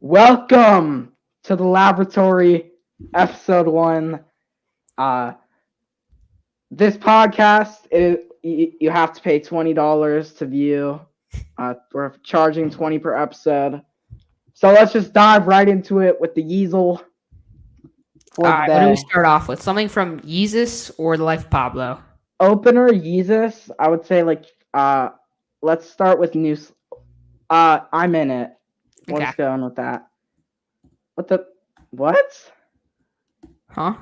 Welcome to the laboratory, episode 1. This podcast you have to pay $20 to view. We're charging 20 per episode. So let's just dive right into it with the Yeezel for All the right, what do we day. start off with? Something from Yeezus or The Life of Pablo? Opener Yeezus, I would say let's start with new. I'm in it. We'll Okay. just go on with that. What? Huh?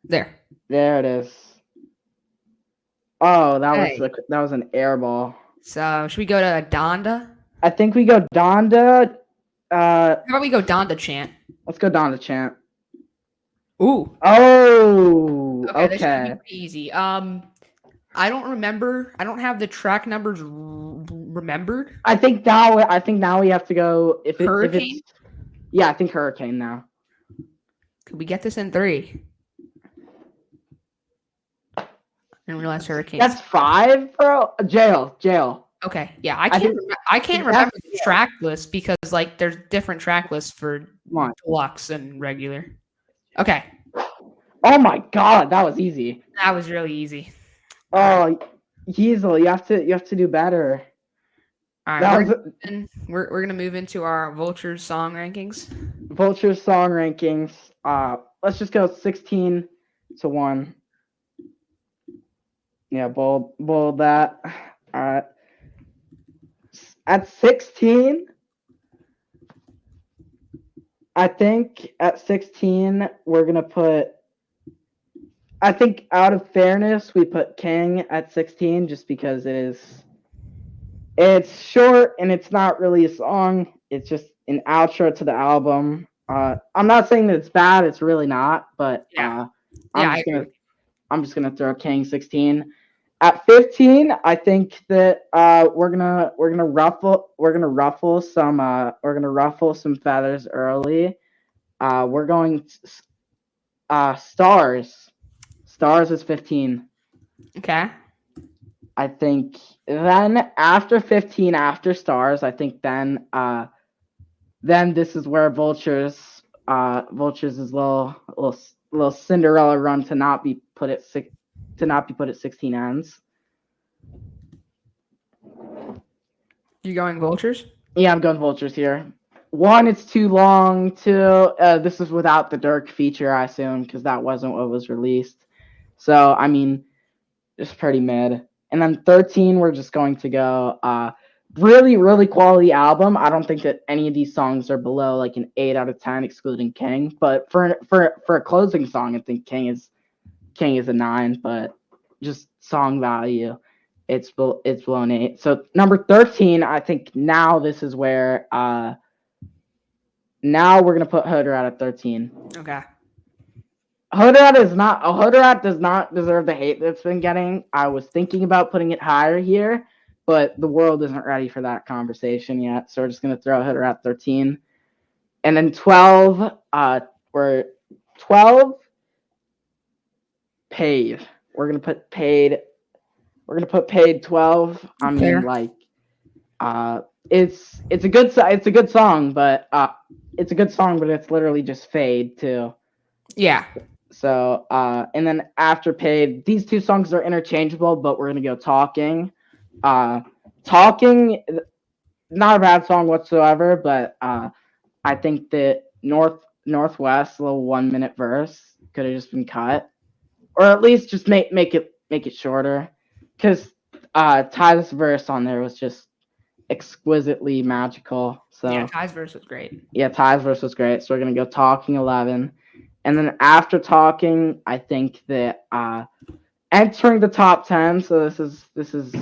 There. There it is. Oh, Hey. that was an air ball. So, should we go to Donda? I think we go Donda. How about we go Donda chant? Let's go Donda chant. Ooh. Oh, Okay. This should okay. be pretty easy. I don't remember. I don't have the track numbers remembered. I think now we have to go Hurricane? Yeah, I think Hurricane now. Could we get this in 3? I didn't realize Hurricane. That's 5, bro. Jail. Okay. Yeah, I can't remember the track list because there's different track lists for deluxe and regular. Okay. Oh my god, that was easy. That was really easy. Oh, Yeezel, you have to do better. All right, we're gonna move into our Vultures song rankings. Vultures song rankings. Let's just go 16 to 1. Yeah, bold that. All right. At 16, I think at 16 we're gonna put. I think out of fairness, we put King at 16 just because it's short and it's not really a song. It's just an outro to the album. I'm not saying that it's bad. It's really not. But I'm just gonna throw King 16. At 15, I think that we're gonna ruffle some feathers early. We're going Stars. Stars is 15. Okay. I think then after 15, after Stars, I think then this is where Vultures' little Cinderella run to not be put at 16 ends. You going Vultures? Yeah, I'm going Vultures here. 1, it's too long. 2, this is without the Dirk feature, I assume, because that wasn't what was released. So, I mean, just pretty mid. And then 13, we're just going to go really, really quality album. I don't think that any of these songs are below like an 8 out of 10, excluding King. But for a closing song, I think King is a 9. But just song value, it's below 8. So number 13, I think now this is where now we're gonna put Hood Rat at 13. Okay. Hood Rat does not deserve the hate that it's been getting. I was thinking about putting it higher here, but the world isn't ready for that conversation yet. So we're just gonna throw Hood Rat 13. And then 12, we're 12 paid. We're gonna put paid 12. I mean, it's a good song, but it's literally just fade too. Yeah. So and then after paid, these two songs are interchangeable, but we're gonna go Talking. Talking, not a bad song whatsoever, but I think that Northwest little 1-minute verse could have just been cut, or at least just make it shorter, because Ty's verse on there was just exquisitely magical. So yeah, Ty's verse was great. Yeah, Ty's verse was great. So we're gonna go Talking 11. And then after Talking, I think that entering the top 10. So this is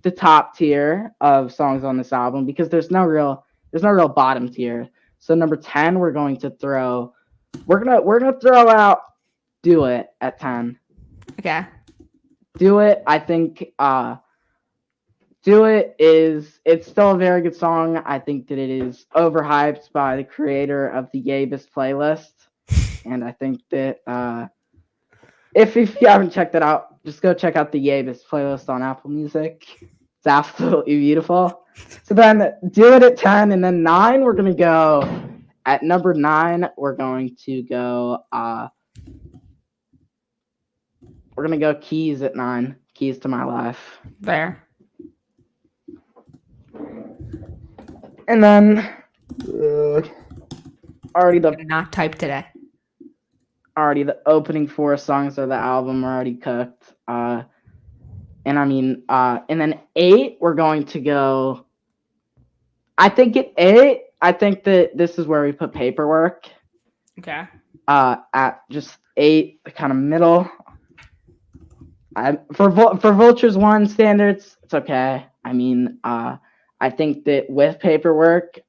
the top tier of songs on this album, because there's no real bottom tier. So number 10, we're gonna throw out Do It at 10. Okay. Do It, I think Do It it's still a very good song. I think that it is overhyped by the creator of the Yabis playlist. And I think that if you haven't checked it out, just go check out the Yabis playlist on Apple Music. It's absolutely beautiful. So then Do It at 10, and then 9, we're going to go At number 9, we're going to go. We're gonna go Keys at 9. Keys to My Life. Fair. And then already not type today. Already the opening 4 songs of the album are already cooked. And then 8, we're going to go. I think at 8, I think that this is where we put Paperwork. Okay. At just 8, kind of middle. For Vultures 1 standards, it's okay. I think that with Paperwork,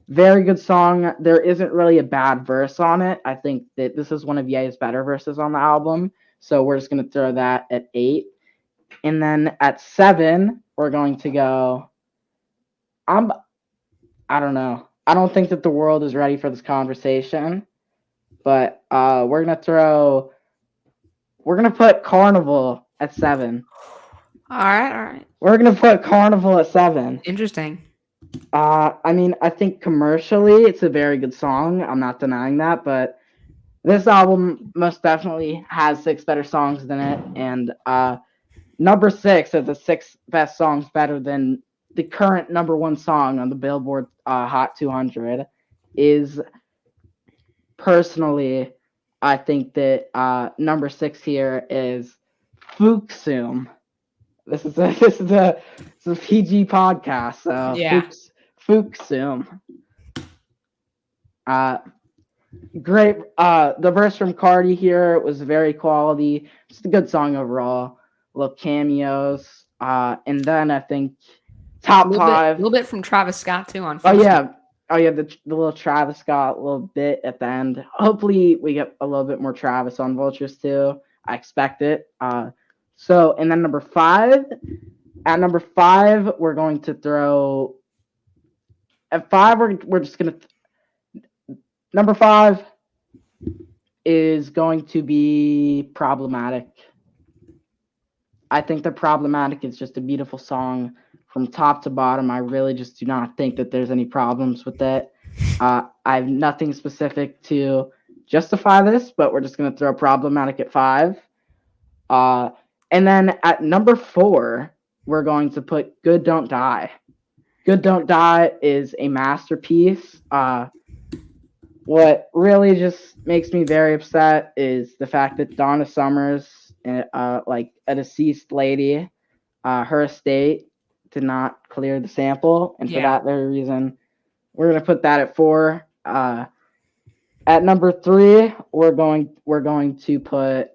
very good song. There isn't really a bad verse on it. I think that this is one of Ye's better verses on the album. So we're just going to throw that at 8. And then at 7, we're going to go. I don't know. I don't think that the world is ready for this conversation. But we're going to put Carnival at 7. All right. We're going to put Carnival at 7. Interesting. I think commercially it's a very good song. I'm not denying that, but this album most definitely has 6 better songs than it, and number 6 of the 6 best songs better than the current number 1 song on the Billboard Hot 200 is personally, I think that number 6 here is Fuxum. This is a PG podcast, so yeah. Fuxum. Great. The verse from Cardi here was very quality. Just a good song overall. Little cameos. And then I think top 5. A little bit from Travis Scott too on. Fuxum. Oh yeah, the little Travis Scott little bit at the end. Hopefully we get a little bit more Travis on Vultures too. I expect it. So, and then number 5. At number 5, we're going to throw. At 5, we're just gonna. Number 5 is going to be Problematic. I think that Problematic is just a beautiful song from top to bottom. I really just do not think that there's any problems with it. I have nothing specific to justify this, but we're just going to throw Problematic at 5. And then at number 4, we're going to put Good Don't Die. Good Don't Die is a masterpiece. What really just makes me very upset is the fact that Donna Summers, like a deceased lady, her estate did not clear the sample, and for that very reason, we're gonna put that at 4. At number 3, we're going to put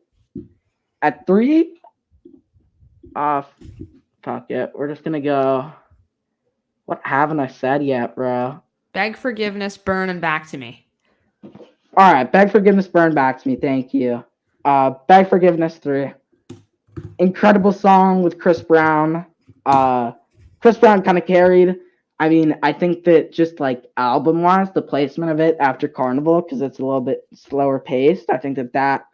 at 3. Fuck it. We're just gonna go. What haven't I said yet, bro? Beg Forgiveness, Burn, and Back to Me. All right, Beg Forgiveness, Burn, Back to Me. Thank you. Beg Forgiveness 3. Incredible song with Chris Brown. Chris Brown kind of carried. I think that just like album-wise, the placement of it after Carnival, because it's a little bit slower paced, I think that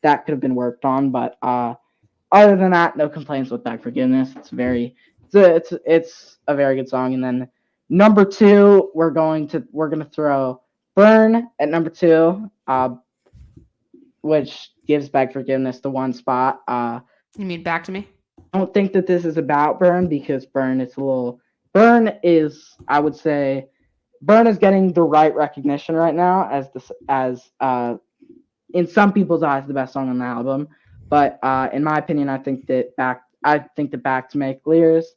could have been worked on. But other than that, no complaints with Beg Forgiveness. It's a very good song. And then number 2, we're gonna throw Burn at number 2, which gives Beg Forgiveness the 1 spot. You mean Back to Me? I don't think that this is about Burn, because Burn is, I would say, Burn is getting the right recognition right now as in some people's eyes the best song on the album. But in my opinion, I think that Back to Me clears.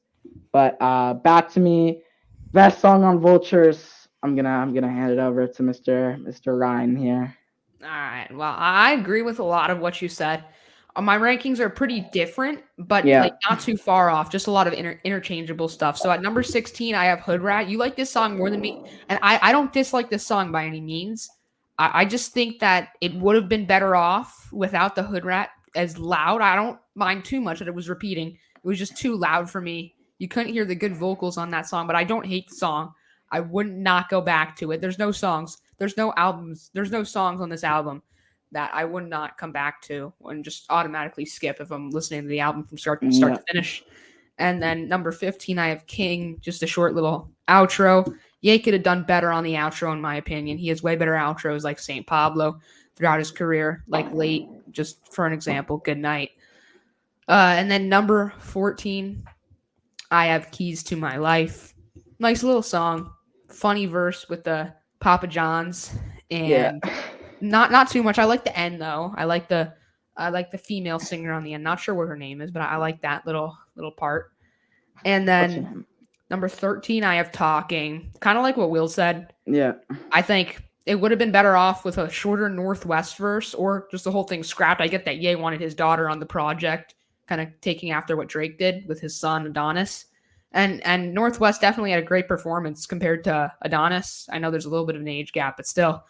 But Back to Me, best song on Vultures. I'm gonna hand it over to Mr. Ryan here. All right. Well, I agree with a lot of what you said. My rankings are pretty different, but like not too far off. Just a lot of interchangeable stuff. So at number 16, I have Hood Rat. You like this song more than me, and I don't dislike this song by any means. I just think that it would have been better off without the Hood Rat as loud. I don't mind too much that it was repeating. It was just too loud for me. You couldn't hear the good vocals on that song, but I don't hate the song. I would not go back to it. There's no songs. There's no albums. There's no songs on this album that I would not come back to and just automatically skip if I'm listening to the album from start to finish. And then number 15, I have King, just a short little outro. Ye could have done better on the outro, in my opinion. He has way better outros like St. Pablo throughout his career, like Late, just for an example, Good Night. And then number 14, I have Keys to My Life. Nice little song, funny verse with the Papa Johns, and not too much. I like the end though. I like the female singer on the end. Not sure what her name is, but I like that little part. And then number 13, I have Talking. Kind of like what Will said. Yeah. I think it would have been better off with a shorter Northwest verse or just the whole thing scrapped. I get that Ye wanted his daughter on the project, kind of taking after what Drake did with his son Adonis. And Northwest definitely had a great performance compared to Adonis. I know there's a little bit of an age gap, but still.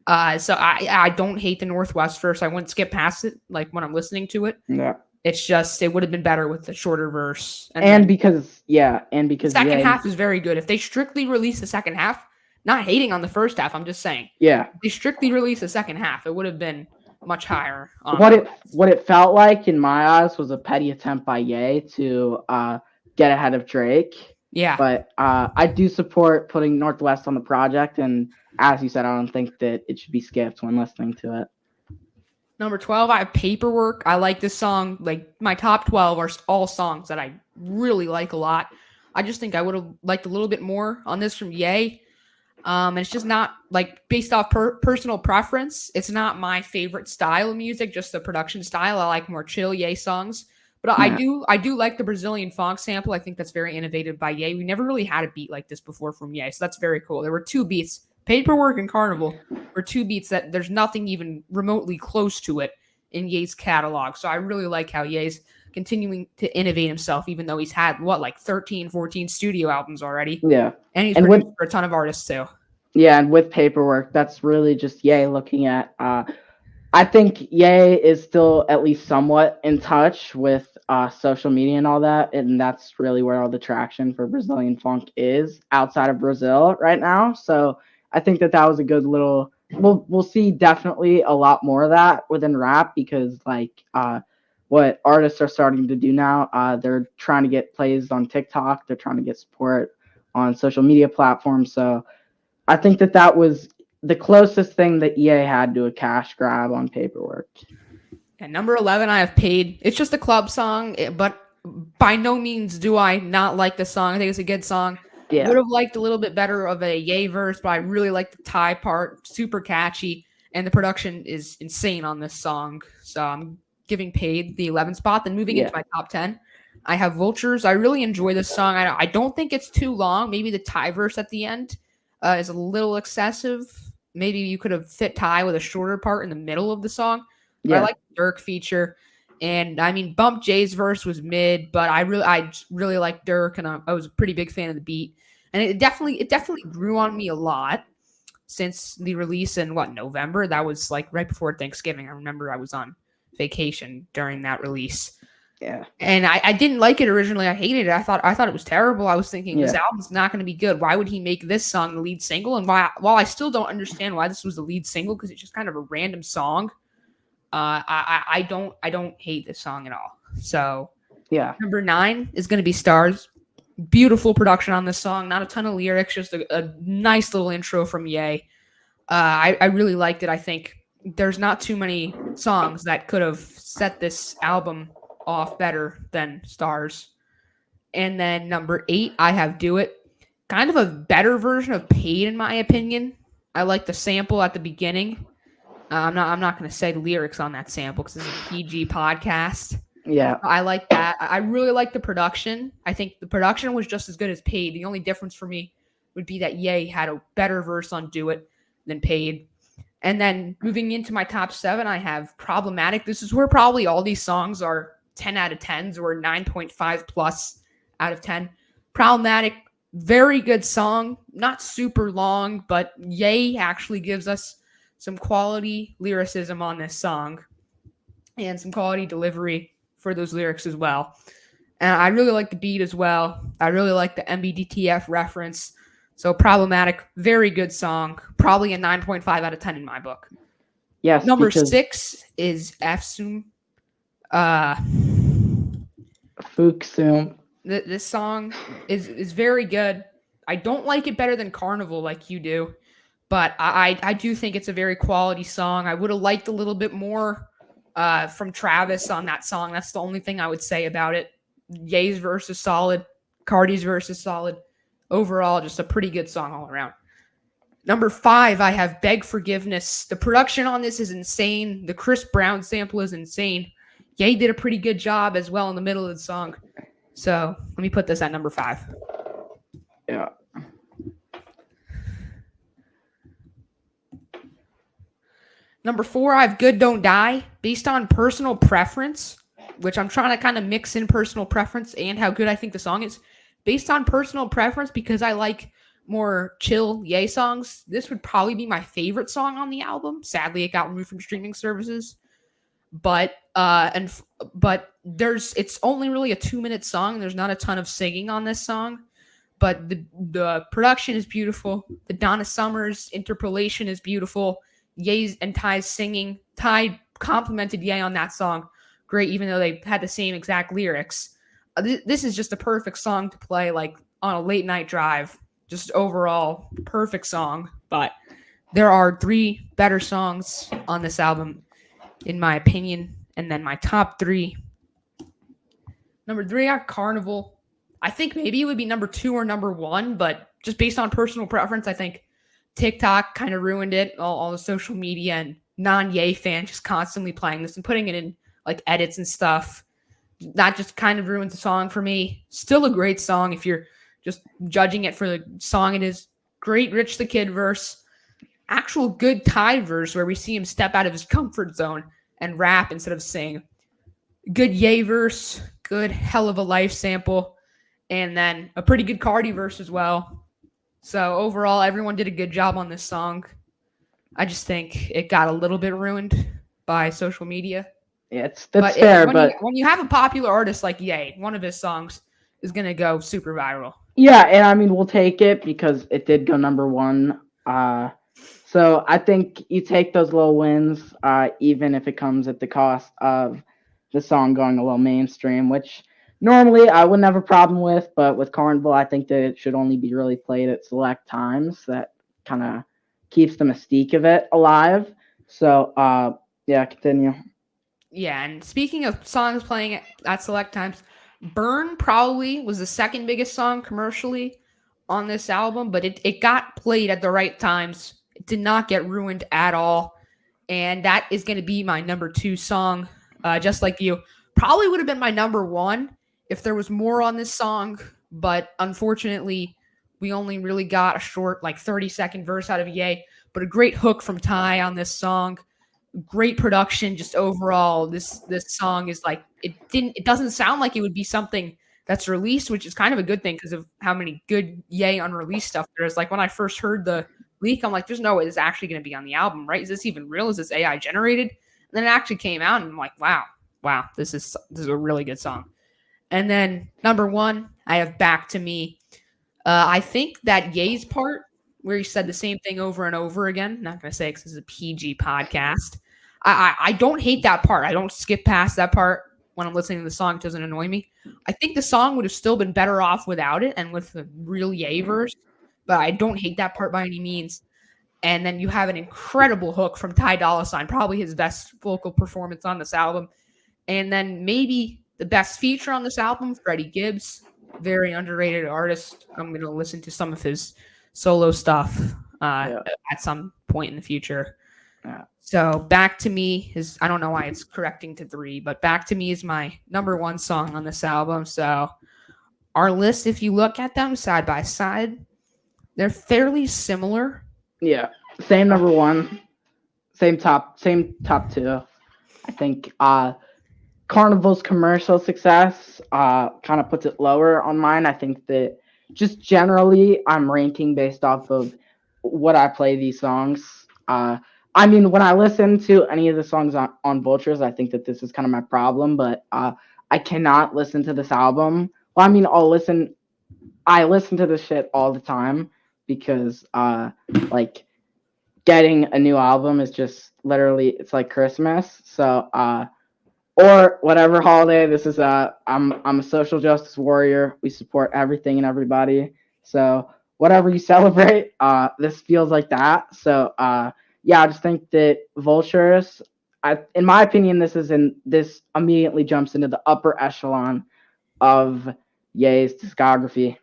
So I don't hate the Northwest verse. I wouldn't skip past it like when I'm listening to it. Yeah. It's just it would have been better with the shorter verse. And because the second half is very good. If they strictly release the second half, not hating on the first half, I'm just saying. Yeah. If they strictly release the second half, it would have been much higher. What it felt like in my eyes was a petty attempt by Ye to get ahead of Drake. Yeah. But I do support putting Northwest on the project, and as you said, I don't think that it should be skipped when listening to it. Number 12, I have Paperwork. I like this song. Like, my top 12 are all songs that I really like a lot. I just think I would have liked a little bit more on this from Ye. And it's just not, like, based off personal preference. It's not my favorite style of music, just the production style. I like more chill Ye songs. But I do like the Brazilian funk sample. I think that's very innovative by Ye. We never really had a beat like this before from Ye, so that's very cool. There were two beats. Paperwork and Carnival were two beats that there's nothing even remotely close to it in Ye's catalog. So I really like how Ye's continuing to innovate himself, even though he's had, 13, 14 studio albums already. Yeah. And he's produced for a ton of artists too. Yeah, and with Paperwork, that's really just Ye looking at... I think Ye is still at least somewhat in touch with social media and all that, and that's really where all the traction for Brazilian funk is outside of Brazil right now. So I think that was a good little. We'll see definitely a lot more of that within rap because what artists are starting to do now, they're trying to get plays on TikTok, they're trying to get support on social media platforms. So I think that was the closest thing that EA had to a cash grab on Paperwork. And number 11, I have Paid. It's just a club song, but by no means do I not like the song. I think it's a good song. Yeah. Would have liked a little bit better of a Ye verse, but I really like the Ty part. Super catchy, and the production is insane on this song. So I'm giving Paid the 11th spot. Then moving into my top 10, I have Vultures. I really enjoy this song. I don't think it's too long. Maybe the Ty verse at the end is a little excessive. Maybe you could have fit Ty with a shorter part in the middle of the song. But I like the Dirk feature. And I mean, Bump J's verse was mid, but I really like Dirk, and I was a pretty big fan of the beat. And it definitely grew on me a lot since the release in November. That was like right before Thanksgiving. I remember I was on vacation during that release. Yeah. And I didn't like it originally. I hated it. I thought it was terrible. I was thinking this album's not going to be good. Why would he make this song the lead single? And while I still don't understand why this was the lead single, because it's just kind of a random song. I don't hate this song at all. So yeah. Number 9 is going to be Stars. Beautiful production on this song. Not a ton of lyrics, just a nice little intro from Ye. I really liked it. I think there's not too many songs that could have set this album off better than Stars. And then number 8, I have Do It. Kind of a better version of Paid, in my opinion. I like the sample at the beginning. I'm not going to say the lyrics on that sample because it's a PG podcast. Yeah. I like that. I really like the production. I think the production was just as good as Paid. The only difference for me would be that Ye had a better verse on Do It than Paid. And then moving into my top 7, I have Problematic. This is where probably all these songs are 10 out of 10s or 9.5 plus out of 10. Problematic, very good song. Not super long, but Ye actually gives us some quality lyricism on this song and some quality delivery for those lyrics as well. And I really like the beat as well. I really like the MBDTF reference. So Problematic, very good song. Probably a 9.5 out of 10 in my book. Yes. Number 6 is Efsum. Fuksum. This song is very good. I don't like it better than Carnival like you do, but I do think it's a very quality song. I would have liked a little bit more from Travis on that song. That's the only thing I would say about it. Ye's verse is solid. Cardi's verse is solid. Overall, just a pretty good song all around. Number 5, I have Beg Forgiveness. The production on this is insane. The Chris Brown sample is insane. Ye did a pretty good job as well in the middle of the song. So let me put this at number 5. Yeah. Number 4, I have Good Don't Die. Based on personal preference, which I'm trying to kind of mix in personal preference and how good I think the song is. Based on personal preference, because I like more chill Ye songs, this would probably be my favorite song on the album. Sadly, it got removed from streaming services. But it's only really a 2-minute song. There's not a ton of singing on this song. But the production is beautiful. The Donna Summers interpolation is beautiful. Ye's and Ty's singing. Ty complimented Ye on that song. Great, even though they had the same exact lyrics. This is just a perfect song to play like on a late night drive. Just overall perfect song. But there are 3 better songs on this album, in my opinion. And then my top 3. Number 3, I have Carnival. I think maybe it would be number 2 or number 1, but just based on personal preference, I think TikTok kind of ruined it. All the social media and non-Ye fans just constantly playing this and putting it in like edits and stuff. That just kind of ruins the song for me. Still a great song if you're just judging it for the song it is. Great Rich the Kid verse. Actual good Ty verse where we see him step out of his comfort zone and rap instead of sing. Good Ye verse. Good Hell of a Life sample. And then a pretty good Cardi verse as well. So overall, everyone did a good job on this song. I just think it got a little bit ruined by social media. Yeah, that's fair. When you have a popular artist like Ye, one of his songs is going to go super viral. Yeah, and I mean, we'll take it because it did go number 1. So I think you take those little wins, even if it comes at the cost of the song going a little mainstream, which normally I wouldn't have a problem with, but with Carnival, I think that it should only be really played at select times. That kind of keeps the mystique of it alive. So, yeah, continue. Yeah, and speaking of songs playing at select times, Burn probably was the second biggest song commercially on this album, but it got played at the right times. It did not get ruined at all. And that is going to be my number 2 song, just like you. Probably would have been my number 1 if there was more on this song, but unfortunately, we only really got a short, like 30-second verse out of Ye, but a great hook from Ty on this song. Great production, just overall. This song is like it doesn't sound like it would be something that's released, which is kind of a good thing because of how many good Ye unreleased stuff there is. Like when I first heard the leak, I'm like, there's no way this is actually going to be on the album, right? Is this even real? Is this AI generated? And then it actually came out, and I'm like, wow, this is a really good song. And then number 1, I have Back to Me. I think that Ye's part where he said the same thing over and over again. Not going to say because this is a PG podcast. I don't hate that part. I don't skip past that part when I'm listening to the song. It doesn't annoy me. I think the song would have still been better off without it and with the real Ye verse, but I don't hate that part by any means. And then you have an incredible hook from Ty Dolla $ign, probably his best vocal performance on this album. And then maybe the best feature on this album, Freddie Gibbs, very underrated artist. I'm going to listen to some of his solo stuff at some point in the future. Yeah. So Back to Me is, I don't know why it's correcting to 3, but Back to Me is my number 1 song on this album. So our list, if you look at them side by side, they're fairly similar. Yeah. Same number 1, same top 2. I think Carnival's commercial success kind of puts it lower on mine. I think that just generally I'm ranking based off of what I play these songs. I mean, when I listen to any of the songs on Vultures, I think that this is kind of my problem, but I cannot listen to this album. Well, I mean, I listen to this shit all the time because like getting a new album is just literally, it's like Christmas. So, or whatever holiday. This is I'm a social justice warrior. We support everything and everybody. So whatever you celebrate, this feels like that. So yeah, I just think that Vultures, in my opinion, this immediately jumps into the upper echelon of Ye's discography.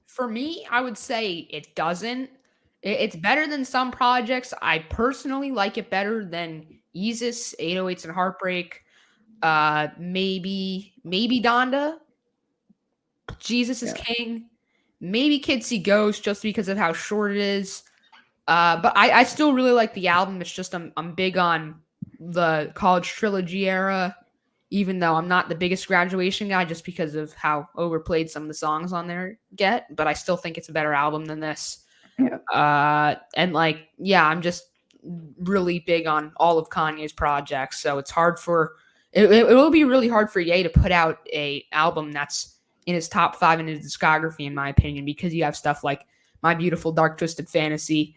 For me, I would say it doesn't. It's better than some projects. I personally like it better than Yeezus, 808s and Heartbreak. Maybe Donda. Jesus is Yeah. King. Maybe Kids See Ghosts just because of how short it is. But I still really like the album. It's just I'm big on the college trilogy era, even though I'm not the biggest graduation guy just because of how overplayed some of the songs on there get. But I still think it's a better album than this. Yeah. And like, yeah, I'm just really big on all of Kanye's projects. So it's hard for it will be really hard for Ye to put out a album that's in his top 5 in his discography, in my opinion, because you have stuff like My Beautiful Dark Twisted Fantasy,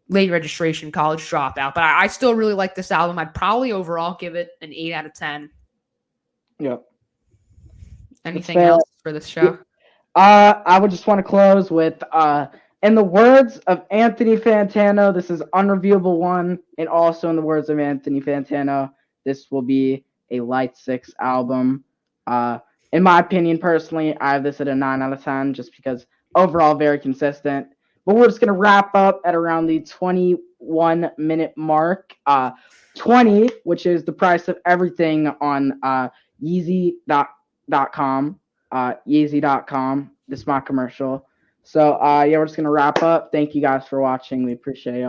Late Registration, College Dropout. But I still really like this album. I'd probably overall give it an 8 out of 10. Yep. Anything else for this show? I would just want to close with in the words of Anthony Fantano, this is Unreviewable 1, and also in the words of Anthony Fantano, this will be a Light 6 album. In my opinion, personally, I have this at a 9 out of 10 just because overall very consistent. But we're just going to wrap up at around the 21-minute mark. 20, which is the price of everything on Yeezy.com. Yeezy.com. This is my commercial. So, yeah, we're just going to wrap up. Thank you guys for watching. We appreciate it.